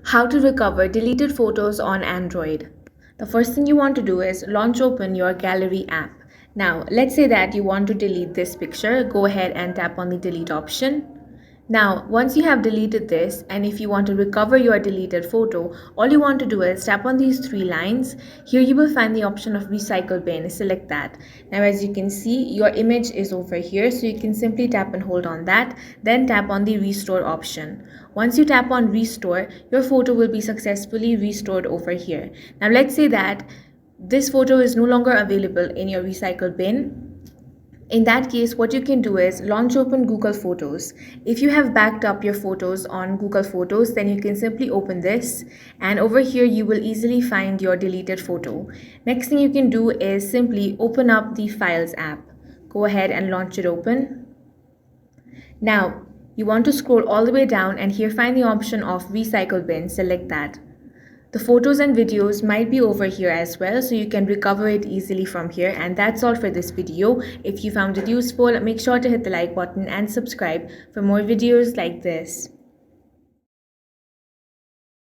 How to recover deleted photos on Android. The first thing you want to do is launch open your gallery app. Now, let's say that you want to delete this picture. Go ahead and tap on the delete option. Now, once you have deleted this, and if you want to recover your deleted photo, all you want to do is tap on these three lines. Here you will find the option of recycle bin. Select that. Now, as you can see, your image is over here, so you can simply tap and hold on that. Then tap on the restore option. Once you tap on restore, your photo will be successfully restored over here. Now, let's say that this photo is no longer available in your recycle bin. In that case, what you can do is launch open Google Photos. If you have backed up your photos on Google Photos, then you can simply open this, and over here you will easily find your deleted photo. Next thing you can do is simply open up the Files app. Go ahead and launch it open. Now, you want to scroll all the way down and here find the option of Recycle Bin. Select that. The photos and videos might be over here as well, so you can recover it easily from here. And that's all for this video. If you found it useful, make sure to hit the like button and subscribe for more videos like this.